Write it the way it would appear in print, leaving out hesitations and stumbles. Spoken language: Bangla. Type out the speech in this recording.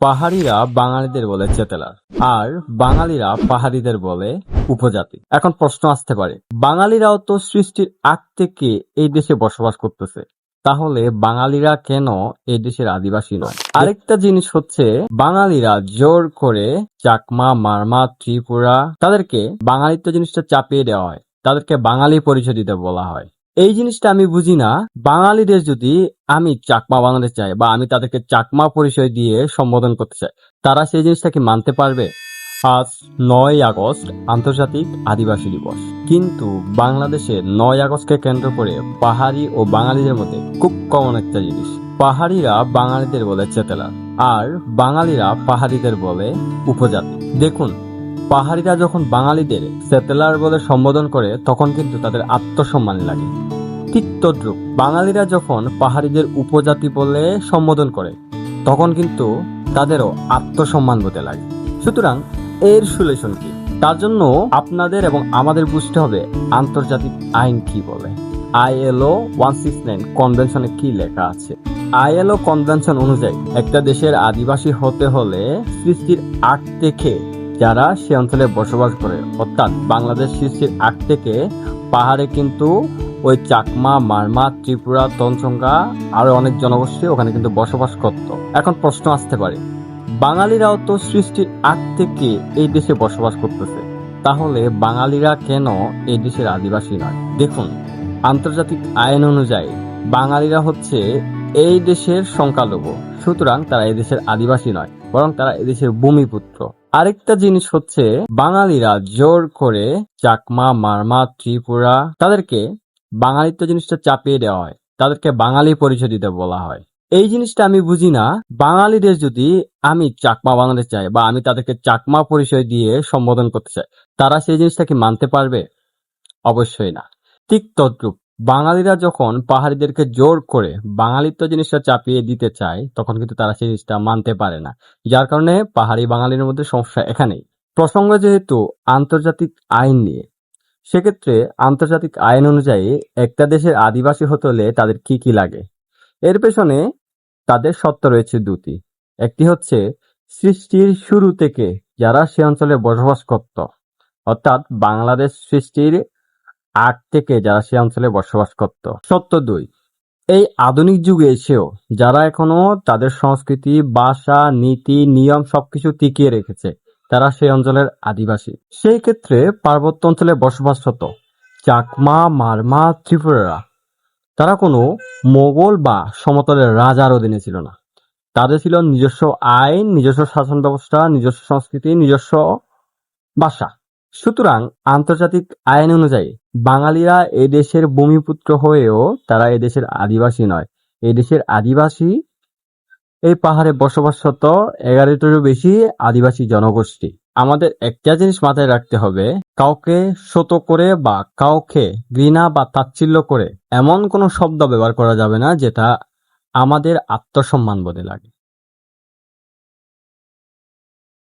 পাহাড়িরা বাঙালিদের বলে চেতেলার, আর বাঙালিরা পাহাড়িদের বলে উপজাতি। এখন প্রশ্ন আসতে পারে, বাঙালিরাও তো সৃষ্টির আগ থেকে এই দেশে বসবাস করতেছে, তাহলে বাঙালিরা কেন এই দেশের আদিবাসী নয়? আরেকটা জিনিস হচ্ছে, বাঙালিরা জোর করে চাকমা, মারমা, ত্রিপুরা, তাদেরকে বাঙালিত্ব জিনিসটা চাপিয়ে দেওয়া হয়, তাদেরকে বাঙালি পরিচয় দিতে বলা হয়। এই জিনিসটা আমি বুঝি না। বাঙালিদের যদি আমি চাকমা বানাতে চাই বা আমি তাদেরকে চাকমা পরিচয় দিয়ে সম্বোধন করতে চাই, তারা সেই জিনিসটা কি মানতে পারবে? আজ ৯ই আগস্ট আন্তর্জাতিক আদিবাসী দিবস, কিন্তু বাংলাদেশে ৯ আগস্টকে কেন্দ্র করে পাহাড়ি ও বাঙালিদের মধ্যে খুব কমন একটা জিনিস। পাহাড়িরা বাঙালিদের বলে চেতেলার, আর বাঙালিরা পাহাড়িদের বলে উপজাতি। দেখুন, পাহাড়িরা যখন বাঙালিদের সেটেলার বলে সম্বোধন করে, তখন কিন্তু তাদের আত্মসম্মান লাগে। ঠিক তদ্রূপ বাঙালিরা যখন পাহাড়িদের উপজাতি বলে সম্বোধন করে, তখন কিন্তু তাদেরও আত্মসম্মান বোধে লাগে। সুতরাং এর সলিউশন কি? তার জন্য আপনাদের এবং আমাদের বুঝতে হবে আন্তর্জাতিক আইন কি বলে। ILO 169 কনভেনশনে কি লেখা আছে। ILO কনভেনশন অনুযায়ী একটা দেশের আদিবাসী হতে হলে সৃষ্টির আগ থেকে যারা সে অঞ্চলে বসবাস করে, অর্থাৎ বাংলাদেশ সৃষ্টির আগ থেকে পাহাড়ে কিন্তু ওই চাকমা, মারমা, ত্রিপুরা, তঞ্চঙ্গা আরো অনেক জনগোষ্ঠী ওখানে কিন্তু বসবাস করত। এখন প্রশ্ন আসতে পারে, বাঙালিরাও তো সৃষ্টির আগ থেকে এই দেশে বসবাস করতেছে, তাহলে বাঙালিরা কেন এই দেশের আদিবাসী নয়? দেখুন, আন্তর্জাতিক আইন অনুযায়ী বাঙালিরা হচ্ছে এই দেশের সংখ্যালঘু, সুতরাং তারা এই দেশের আদিবাসী নয়, বরং তারা এদেশের ভূমিপুত্র। আরেকটা জিনিস হচ্ছে, বাঙালিরা জোর করে চাকমা, মারমা, ত্রিপুরা, তাদেরকে বাঙালিত্ব জিনিসটা চাপিয়ে দেওয়া হয়, তাদেরকে বাঙালি পরিচয় দিতে বলা হয়। এই জিনিসটা আমি বুঝি না। বাঙালিদের যদি আমি চাকমা বানাতে চাই বা আমি তাদেরকে চাকমা পরিচয় দিয়ে সম্বোধন করতে চাই, তারা সেই জিনিসটা কি মানতে পারবে? অবশ্যই না। ঠিক তদ্রূপ বাঙালিরা যখন পাহাড়িদেরকে জোর করে বাঙালিত্ব জিনিসটা চাপিয়ে দিতে চায়, তখন কিন্তু তারা সেই জিনিসটা মানতে পারে না, যার কারণে পাহাড়ি বাঙালির মধ্যে সমস্যা এখানেই। প্রসঙ্গ যেহেতু আন্তর্জাতিক আইন নিয়ে, সেক্ষেত্রে আন্তর্জাতিক আইন অনুযায়ী একটা দেশের আদিবাসী হতে হলে তাদের কি কি লাগে, এর পেছনে তাদের শর্ত রয়েছে দুটি। একটি হচ্ছে, সৃষ্টির শুরু থেকে যারা সে অঞ্চলে বসবাস করত, অর্থাৎ বাংলাদেশ সৃষ্টির আগ থেকে যারা সে অঞ্চলে বসবাস করত। সত্য দুই, এই আধুনিক যুগে এসেও যারা এখনো তাদের সংস্কৃতি, ভাষা, নীতি, নিয়ম সবকিছু টিকিয়ে রেখেছে, তারা সেই অঞ্চলের আদিবাসী। সেই ক্ষেত্রে পার্বত্য অঞ্চলে বসবাসরত চাকমা, মারমা, ত্রিপুরারা, তারা কোনো মোগল বা সমতলের রাজার অধীনে ছিল না। তাদের ছিল নিজস্ব আইন, নিজস্ব শাসন ব্যবস্থা, নিজস্ব সংস্কৃতি, নিজস্ব ভাষা। সুতরাং আন্তর্জাতিক আইন অনুযায়ী বাঙালিরা এই দেশের ভূমিপুত্র হয়েও তারা এই দেশের আদিবাসী নয়। এই দেশের আদিবাসী এই পাহাড়ে বসবাসরত 11টারও বেশি আদিবাসী জনগোষ্ঠী। আমাদের একটা জিনিস মাথায় রাখতে হবে, কাউকে শত করে বা কাউকে ঘৃণা বা তাচ্ছিল্য করে এমন কোনো শব্দ ব্যবহার করা যাবে না যেটা আমাদের আত্মসম্মান বোধে লাগে।